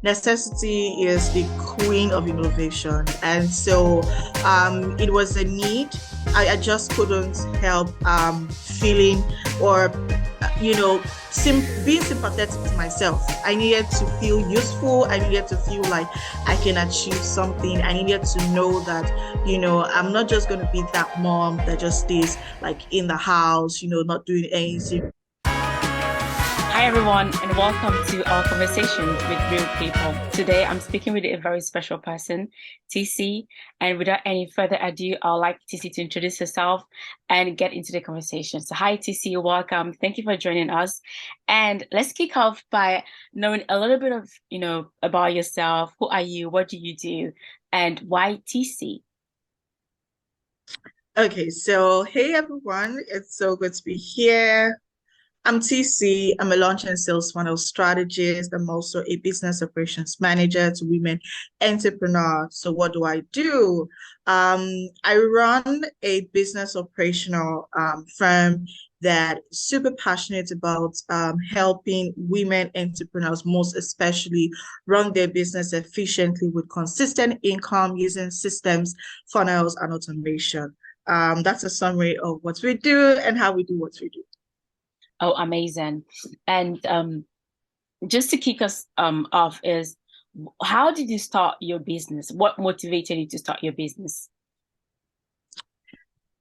necessity is the queen of innovation. And so it was a need. I just couldn't help feeling or, you know, being sympathetic to myself. I needed to feel useful. I needed to feel like I can achieve something. I needed to know that, I'm not just going to be that mom that just stays like in the house, not doing anything. Hi, everyone, and welcome to our conversations with real people. Today, I'm speaking with a very special person, Teecee. And without any further ado, I'd like Teecee to introduce herself and get into the conversation. So, hi, Teecee, welcome. Thank you for joining us. And let's kick off by knowing a little bit of, about yourself. Who are you? What do you do? And why Teecee? Okay, so hey everyone, it's so good to be here. I'm Teecee. I'm a launch and sales funnel strategist. I'm also a business operations manager to women entrepreneurs. So what do I do? I run a business operational firm that super passionate about helping women entrepreneurs, most especially run their business efficiently with consistent income using systems, funnels, and automation. That's a summary of what we do and how we do what we do. Oh, amazing. And just to kick us off is, how did you start your business? What motivated you to start your business?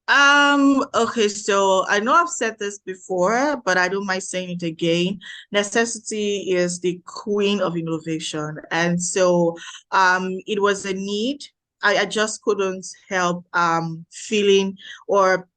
Okay, so I know I've said this before, but I don't mind saying it again. Necessity is the queen of innovation. And so it was a need. I just couldn't help feeling or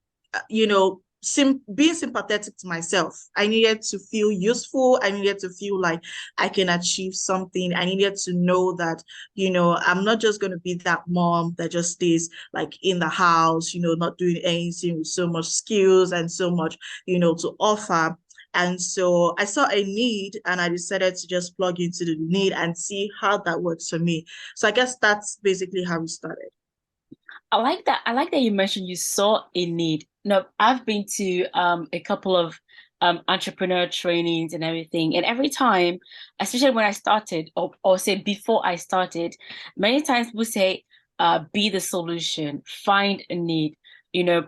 being sympathetic to myself. I needed to feel useful. I needed to feel like I can achieve something. I needed to know that, I'm not just going to be that mom that just stays like in the house, not doing anything with so much skills and so much, to offer. And so I saw a need and I decided to just plug into the need and see how that works for me. So I guess that's basically how we started. I like that. I like that you mentioned you saw a need. No, I've been to a couple of entrepreneur trainings and everything, and every time, especially when I started, or say before I started, many times we say, "Be the solution, find a need,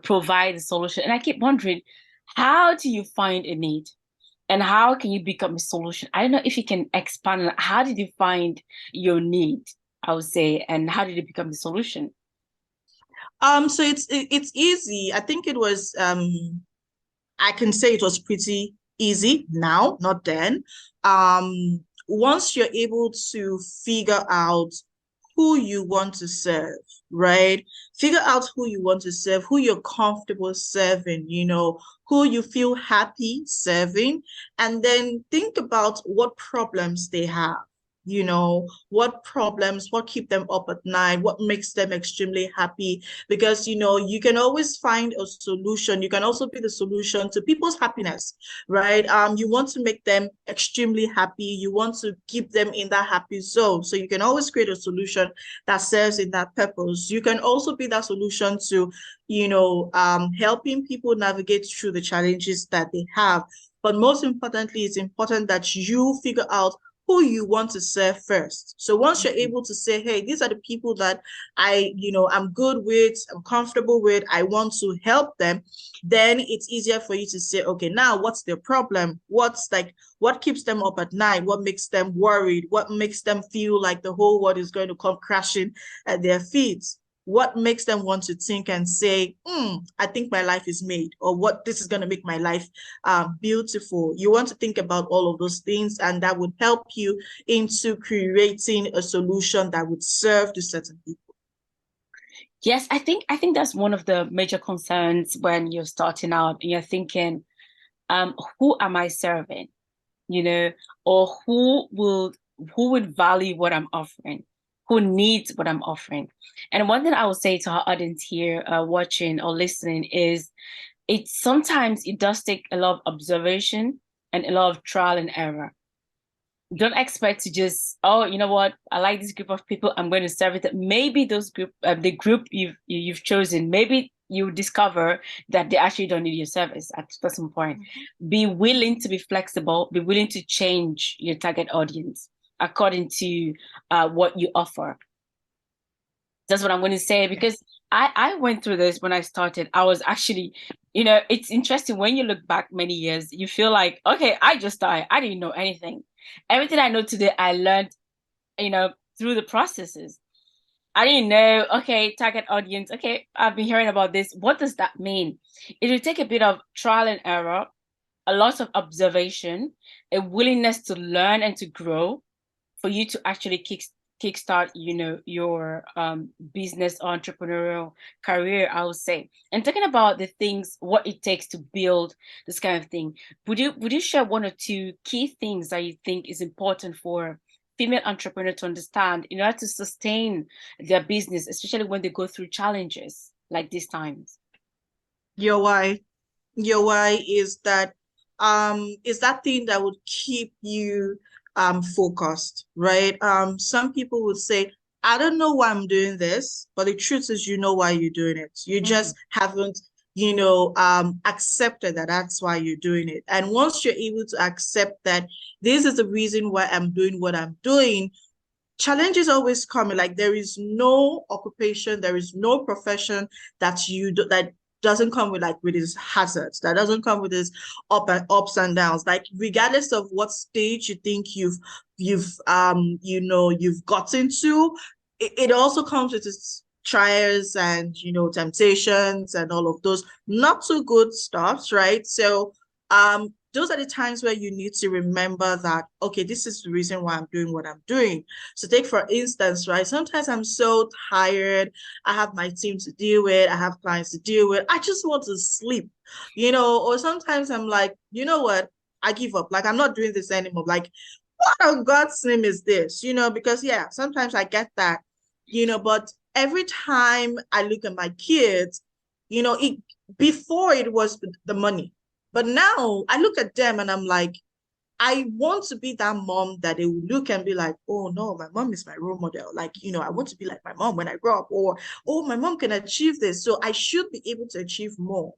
provide the solution." And I keep wondering, how do you find a need, and how can you become a solution? I don't know if you can expand on how did you find your need, I would say, and how did it become the solution? So it's easy. I think it was I can say it was pretty easy now, not then. Once you're able to figure out who you want to serve, right? Figure out who you want to serve, who you're comfortable serving, who you feel happy serving, and then think about what problems they have. What problems, what keep them up at night, what makes them extremely happy, because you can always find a solution. You can also be the solution to people's happiness, right? You want to make them extremely happy. You want to keep them in that happy zone, so you can always create a solution that serves in that purpose. You can also be that solution to helping people navigate through the challenges that they have. But most importantly, it's important that you figure out who you want to serve first. So once you're able to say, hey, these are the people that I'm good with, I'm comfortable with, I want to help them, then it's easier for you to say, okay, now what's their problem? What keeps them up at night? What makes them worried? What makes them feel like the whole world is going to come crashing at their feet? What makes them want to think and say, I think my life is made, or what this is going to make my life beautiful. You want to think about all of those things, and that would help you into creating a solution that would serve to certain people. Yes, I think that's one of the major concerns when you're starting out and you're thinking, who am I serving? You know, or who would value what I'm offering? Who needs what I'm offering? And one thing I will say to our audience here, watching or listening, is it does take a lot of observation and a lot of trial and error. Don't expect to just, oh, you know what, I like this group of people, I'm going to serve it. Maybe the group you've chosen, maybe you discover that they actually don't need your service at some point. Be willing to be flexible, be willing to change your target audience. according to what you offer. That's what I'm going to say, because I went through this when I started. I was actually, it's interesting when you look back many years, you feel like, okay, I just started. I didn't know anything. Everything I know today, I learned, through the processes. I didn't know, okay, target audience. Okay, I've been hearing about this. What does that mean? It will take a bit of trial and error, a lot of observation, a willingness to learn and to grow for you to actually kickstart, your business or entrepreneurial career, I would say. And talking about the things, what it takes to build this kind of thing, would you share one or two key things that you think is important for female entrepreneur to understand in order to sustain their business, especially when they go through challenges like these times? Your why. Your why is that thing that would keep you focused, right? Some people would say, I don't know why I'm doing this, but the truth is you know why you're doing it. You Mm, just haven't, accepted that that's why you're doing it. And once you're able to accept that this is the reason why I'm doing what I'm doing, challenges always come. Like there is no occupation, there is no profession that that doesn't come with its hazards, that doesn't come with its ups and downs. Like regardless of what stage you think you've gotten to, it also comes with its trials and temptations and all of those not so good stuffs, right? So those are the times where you need to remember that, okay, this is the reason why I'm doing what I'm doing. So take for instance, right? Sometimes I'm so tired. I have my team to deal with. I have clients to deal with. I just want to sleep, or sometimes I'm like, you know what? I give up. Like I'm not doing this anymore. Like, what on God's name is this? Because yeah, sometimes I get that, but every time I look at my kids, it before it was the money. But now I look at them and I'm like, I want to be that mom that they will look and be like, oh no, my mom is my role model. Like, I want to be like my mom when I grow up, or, oh, my mom can achieve this. So I should be able to achieve more,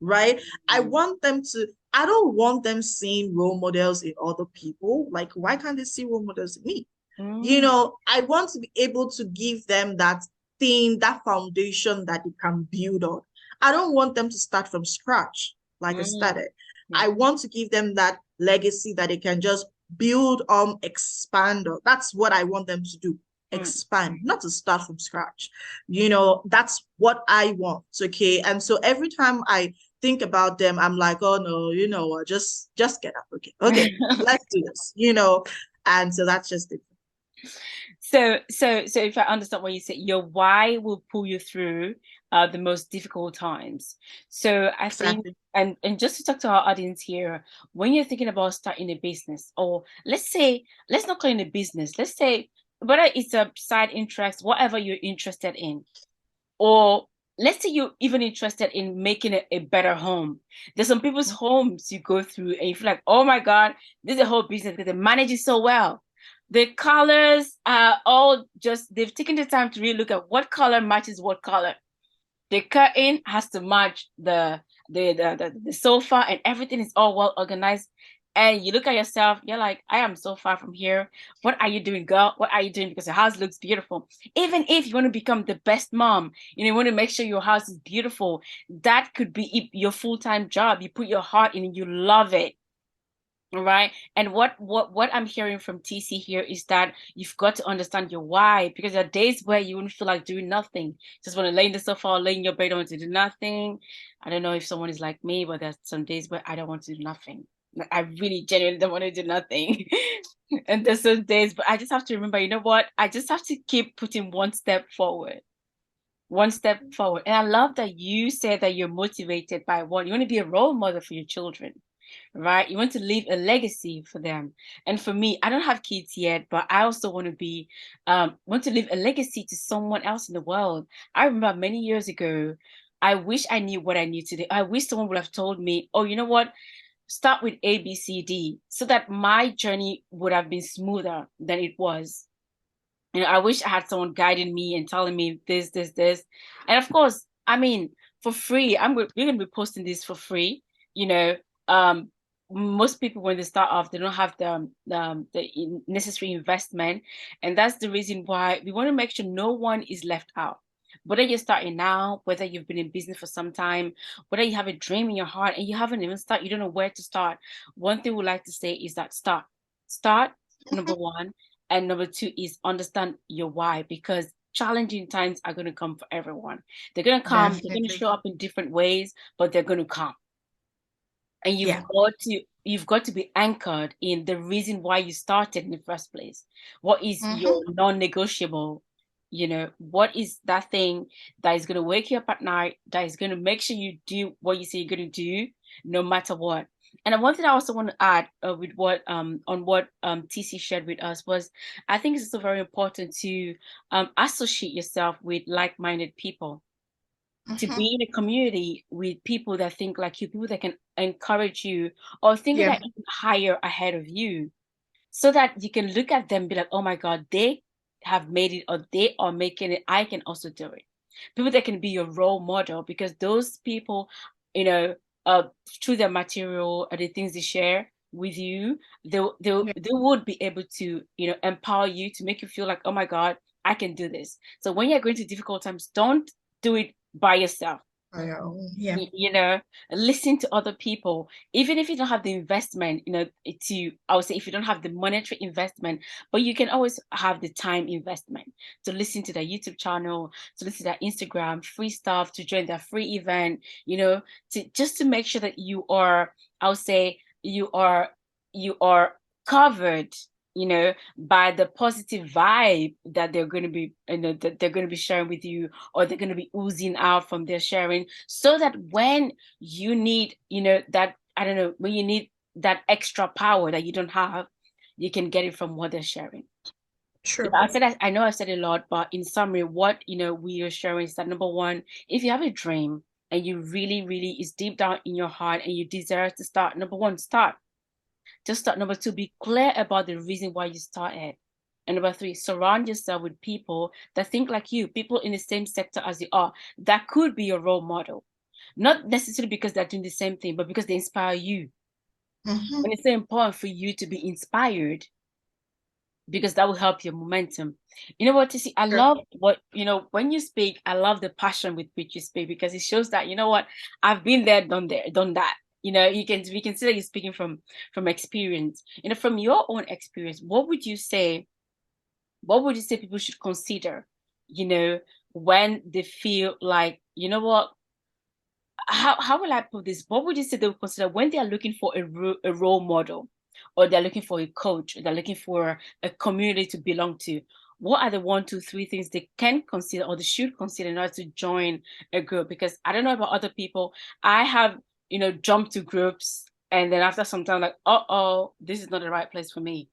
right? I don't want them seeing role models in other people. Like, why can't they see role models in me? mm, I want to be able to give them that thing, that foundation that they can build on. I don't want them to start from scratch like I mm, started. yeah. I want to give them that legacy that they can just build on, expand on. That's what I want them to do. Mm. Expand, not to start from scratch. That's what I want. Okay. And so every time I think about them, I'm like, oh no, what, just get up. Okay. Okay, let's do this, and so that's just it. So if I understand what you say, your why will pull you through the most difficult times. So I think, Exactly. and just to talk to our audience here, when you're thinking about starting a business, or let's not call it a business, let's say whether it's a side interest, whatever you're interested in, or let's say you're even interested in making a better home. There's some people's homes you go through and you feel like, oh my God, this is a whole business because they manage it so well. The colors are all just, they've taken the time to really look at what color matches what color. The curtain has to match the sofa, and everything is all well organized. And you look at yourself, you're like, I am so far from here. What are you doing, girl? What are you doing? Because your house looks beautiful. Even if you want to become the best mom, you want to make sure your house is beautiful. That could be your full-time job. You put your heart in it, you love it. All right. And what I'm hearing from Teecee here is that you've got to understand your why, because there are days where you wouldn't feel like doing nothing. Just want to lay in the sofa or lay in your bed, don't want to do nothing. I don't know if someone is like me, but there's some days where I don't want to do nothing. Like I really genuinely don't want to do nothing. And there's some days, but I just have to remember, you know what? I just have to keep putting one step forward. One step forward. And I love that you said that you're motivated by one. You want to be a role model for your children, right? You want to leave a legacy for them. And for me, I don't have kids yet, but I also want to want to leave a legacy to someone else in the world. I remember many years ago, I wish I knew what I knew today. I wish someone would have told me, oh, you know what? Start with A, B, C, D, so that my journey would have been smoother than it was. I wish I had someone guiding me and telling me this, this, this. And of course, I mean, for free, we're going to be posting this for free, you know, um, most people when they start off, they don't have necessary investment, and that's the reason why we want to make sure no one is left out. Whether you're starting now, whether you've been in business for some time, whether you have a dream in your heart and you haven't even started, you don't know where to start. One thing we like to say is that start, number one, and number two is understand your why, because challenging times are going to come for everyone. They're going to come, they're going to Definitely. show up in different ways, but they're going to come. And Yeah. you've got to be anchored in the reason why you started in the first place. What is Mm-hmm. your non-negotiable? What is that thing that is going to wake you up at night, that is going to make sure you do what you say you're going to do, no matter what. And one thing I also want to add with what on what TC shared with us was, I think it's also very important to associate yourself with like-minded people, to Mm-hmm. be in a community with people that think like you, people that can encourage you or think Yeah. that even higher ahead of you, so that you can look at them and be like, oh my God, they have made it or they are making it. I can also do it. People that can be your role model, because those people, you know, through their material and the things they share with you, Yeah. they would be able to, empower you, to make you feel like, oh my God, I can do this. So when you're going through difficult times, don't do it by yourself. Yeah. Listen to other people, even if you don't have the investment, I would say, if you don't have the monetary investment, but you can always have the time investment to listen to their YouTube channel, to listen to their Instagram free stuff, to join their free event, to make sure that you are, I would say, you are covered, by the positive vibe that they're going to be, that they're going to be sharing with you, or they're going to be oozing out from their sharing, so that when you need, that, I don't know, when you need that extra power that you don't have, you can get it from what they're sharing. True. I know I said a lot, but in summary, what, we are sharing is that, number one, if you have a dream and you really, really is deep down in your heart and you desire to start, number one, start. Just start. Number two, be clear about the reason why you started. And number three, surround yourself with people that think like you, people in the same sector as you are, that could be your role model. Not necessarily because they're doing the same thing, but because they inspire you. Mm-hmm. And it's so important for you to be inspired, because that will help your momentum. You know what, Tissy? I True. love what, when you speak, I love the passion with which you speak, because it shows that, I've been there, done that. We can see that you're speaking from experience. From your own experience, what would you say people should consider, when they feel like, how will I put this? What would you say they would consider when they are looking for a role model, or they're looking for a coach, or they're looking for a community to belong to? What are the one, two, three things they can consider, or they should consider, in order to join a group? Because I don't know about other people. I have, jumped to groups, and then after some time, like, oh, this is not the right place for me.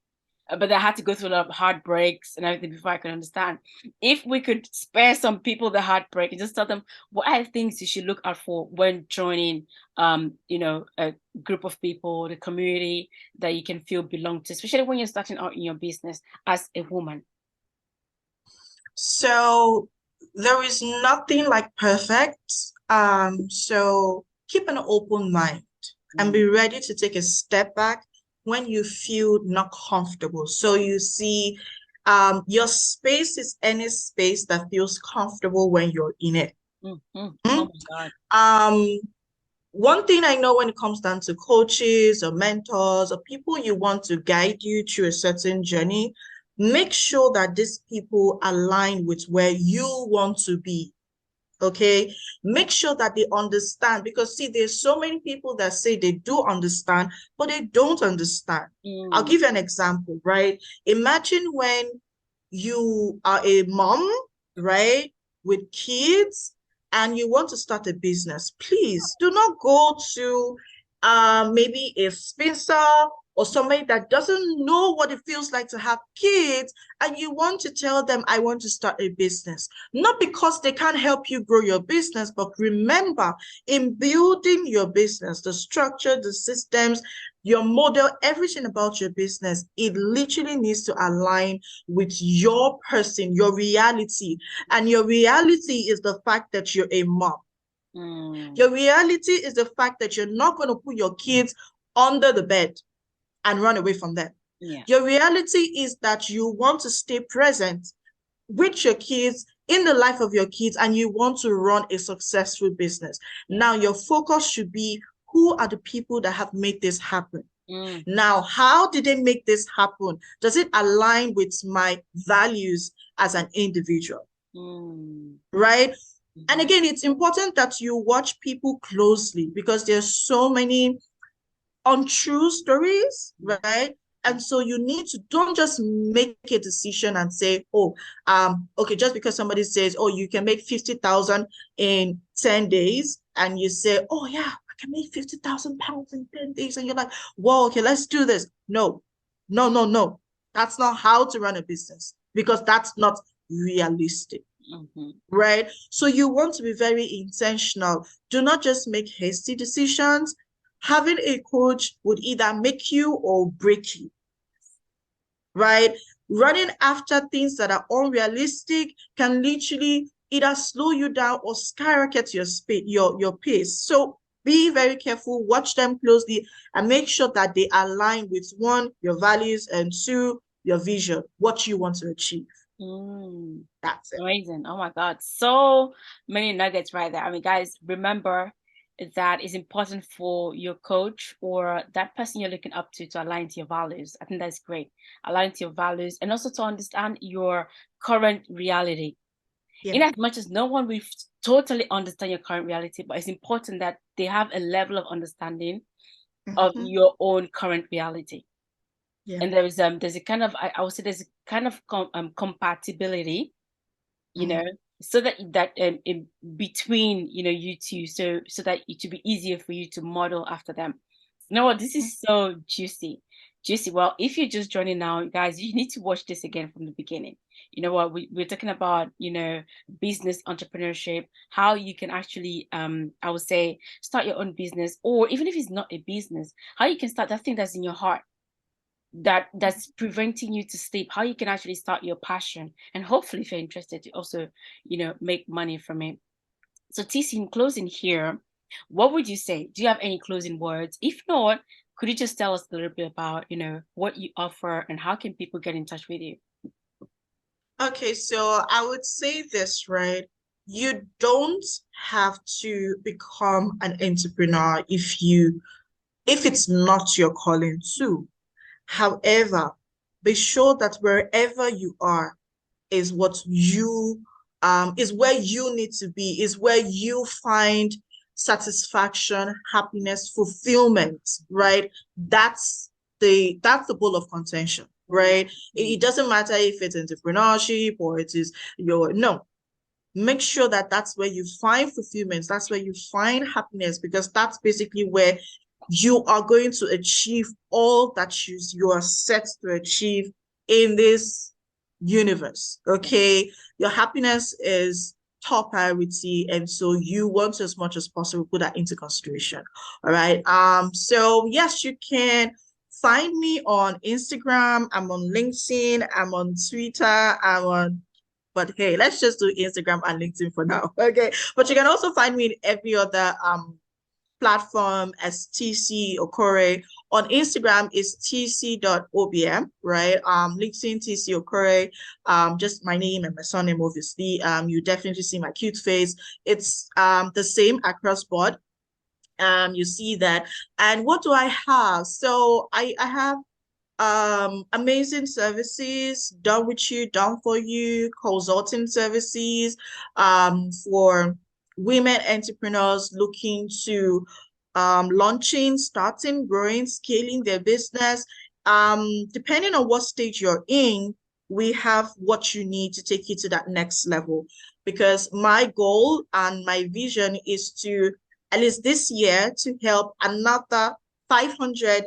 But I had to go through a lot of heartbreaks and everything before I could understand. If we could spare some people the heartbreak and just tell them what are the things you should look out for when joining, a group of people, the community that you can feel belong to, especially when you're starting out in your business as a woman. So there is nothing like perfect. So keep an open mind and be ready to take a step back when you feel not comfortable. So you see, your space is any space that feels comfortable when you're in it. Mm-hmm. Oh Mm? my God. Um, One thing I know when it comes down to coaches or mentors or people you want to guide you through a certain journey, make sure that these people align with where you want to be. Okay, make sure that they understand, because see, there's so many people that say they do understand, but they don't understand. I'll Mm. give you an example, right? Imagine when you are a mom, right, with kids, and you want to start a business. Please do not go to maybe a spinster or somebody that doesn't know what it feels like to have kids, and you want to tell them, I want to start a business. Not because they can't help you grow your business, but remember, in building your business, the structure, the systems, your model, everything about your business, it literally needs to align with your person, your reality. And your reality is the fact that you're a mom. Mm. Your reality is the fact that you're not going to put your kids under the bed and run away from them. Yeah. Your reality is that you want to stay present with your kids, in the life of your kids, and you want to run a successful business. Now, your focus should be, who are the people that have made this happen? Now, how did they make this happen? Does it align with my values as an individual? Right? And again, it's important that you watch people closely, because there's so many untrue stories, right? And so you need to, don't just make a decision and say, oh, okay, just because somebody says, oh, you can make 50,000 in 10 days, and you say, oh yeah, I can make 50,000 pounds in 10 days. And you're like, whoa, okay, let's do this. No, no, no, no. That's not how to run a business, because that's not realistic. Right? So you want to be very intentional. Do not just make hasty decisions. Having a coach would either make you or break you, right? Running after things that are unrealistic can literally either slow you down or skyrocket your pace. So be very careful, watch them closely, and make sure that they align with, one, your values, and two, your vision, what you want to achieve. That's it. Amazing. Oh my God. So many nuggets right there. I mean, guys, remember that it's important for your coach or that person you're looking up to align to your values. I think that's great. Align to your values, and also to understand your current reality. In as much as no one will totally understand your current reality, but it's important that they have a level of understanding of your own current reality. And there's a kind of, I would say there's a kind of compatibility, you know, so that in between, you know, you two, so that it will be easier for you to model after them. You know what, this is so juicy. Well, if you're just joining now, guys, you need to watch this again from the beginning. You know what, we're talking about, you know, business entrepreneurship, how you can actually I would say start your own business, or even if it's not a business, how you can start that thing that's in your heart, that's preventing you to sleep, how you can actually start your passion, and hopefully, if you're interested, to also, you know, make money from it. So Teecee, in closing here, what would you say? Do you have any closing words? If not, could you just tell us a little bit about, you know, what you offer and how can people get in touch with you? Okay, so I would say this, right? You don't have to become an entrepreneur if it's not your calling to. However, be sure that wherever you are is what you is where you need to be, is where you find satisfaction, happiness, fulfillment, right? That's the goal of contention, right? It doesn't matter if it's entrepreneurship or it is no. Make sure that that's where you find fulfillment, that's where you find happiness, because that's basically where you are going to achieve all that you are set to achieve in this universe. Okay, your happiness is top priority, and so you want to, as much as possible, put that into consideration. All right. So yes, you can find me on Instagram, I'm on LinkedIn, I'm on Twitter, but hey, let's just do Instagram and LinkedIn for now. Okay, but you can also find me in every other platform as Teecee Okore. On Instagram is teecee.obm, right? LinkedIn, Teecee Okore, just my name and my surname, obviously. You definitely see my cute face. It's the same across board. You see that. And what do I have? So I have amazing services, done with you, done for you, consulting services for women entrepreneurs looking to launching, starting, growing, scaling their business. Depending on what stage you're in, we have what you need to take you to that next level. Because my goal and my vision is to, at least this year, to help another 500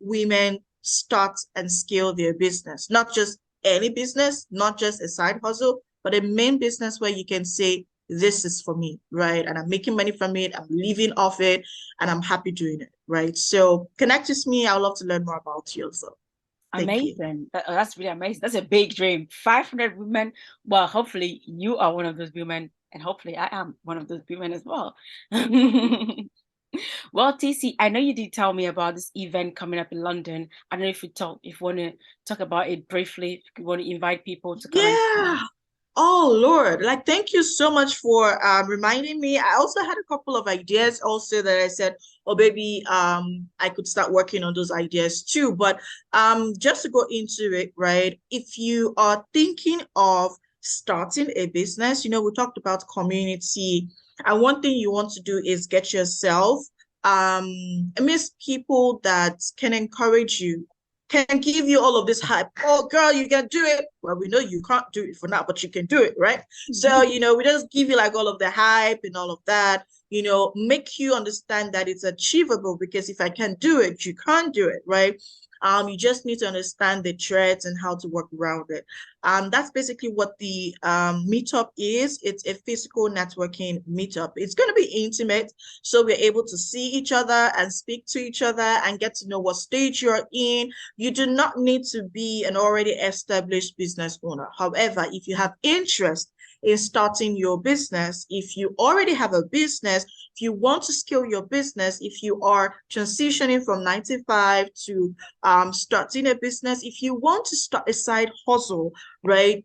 women start and scale their business. Not just any business, not just a side hustle, but a main business where you can say, this is for me, right? And I'm making money from it, I'm living off it, and I'm happy doing it, right? So connect with me. I would love to learn more about you also. Amazing. That's really amazing. That's a big dream. 500 women. Well, hopefully you are one of those women, and hopefully I am one of those women as well. Well, TC, I know you did tell me about this event coming up in London. I don't know if you want to talk about it briefly, if you want to invite people to come and Yeah. Oh Lord, like thank you so much for reminding me. I also had a couple of ideas also that I said, oh baby, I could start working on those ideas too. But just to go into it, right? If you are thinking of starting a business, we talked about community, and one thing you want to do is get yourself amidst people that can encourage you, can give you all of this hype. Oh, girl, you can do it. Well, we know you can't do it for now, but you can do it, right? So, we just give you like all of the hype and all of that, make you understand that it's achievable because if I can do it, you can't do it, right? You just need to understand the threats and how to work around it. That's basically what the meetup is. It's a physical networking meetup. It's going to be intimate, so we're able to see each other and speak to each other and get to know what stage you're in. You do not need to be an already established business owner. However, if you have interest in starting your business, if you already have a business, if you want to scale your business, if you are transitioning from 9 to 5 to starting a business, if you want to start a side hustle, right?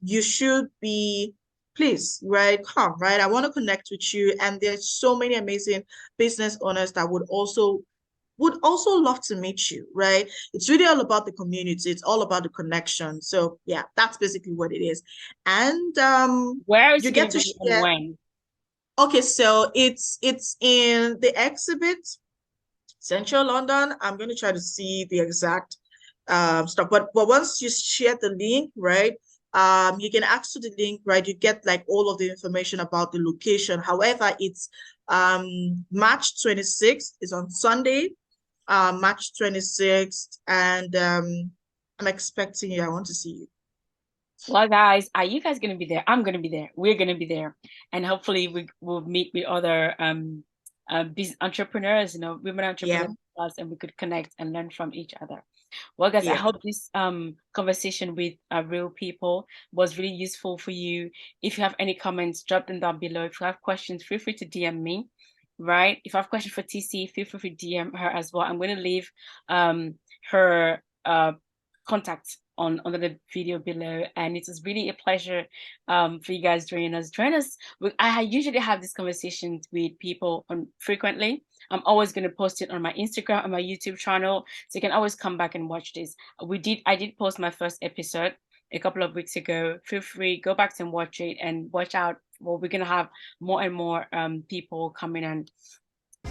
You should be, please, right? Come, right? I want to connect with you. And there's so many amazing business owners that would also love to meet you, right? It's really all about the community. It's all about the connection. So yeah, that's basically what it is. And where is you it going get to to be and share. when? Okay, so it's in the exhibit, Central London. I'm going to try to see the exact stuff. But once you share the link, right? You can access the link, right? You get like all of the information about the location. However, it's March 26th is on Sunday, March 26th, and I'm expecting you. I want to see you. Well, guys, are you guys going to be there? I'm going to be there. We're going to be there. And hopefully we'll meet with other business entrepreneurs, women Yeah, entrepreneurs, and we could connect and learn from each other. Well, guys, I yeah, hope this conversation with real people was really useful for you. If you have any comments, drop them down below. If you have questions, feel free to DM me, right? If you have questions for TC, feel free to DM her as well. I'm going to leave her contact on under the video below, and it was really a pleasure for you guys join us. I usually have these conversations with people on frequently. I'm always going to post it on my Instagram and my YouTube channel, so you can always come back and watch this. I did post my first episode a couple of weeks ago. Feel free, go back and watch it, and watch out. Well, we're gonna have more and more people coming and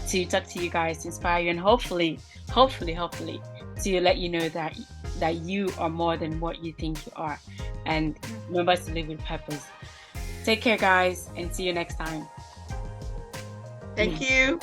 to talk to you guys, to inspire you, and hopefully to let you know that you are more than what you think you are, and remember to live with purpose. Take care, guys, and see you next time. thank you.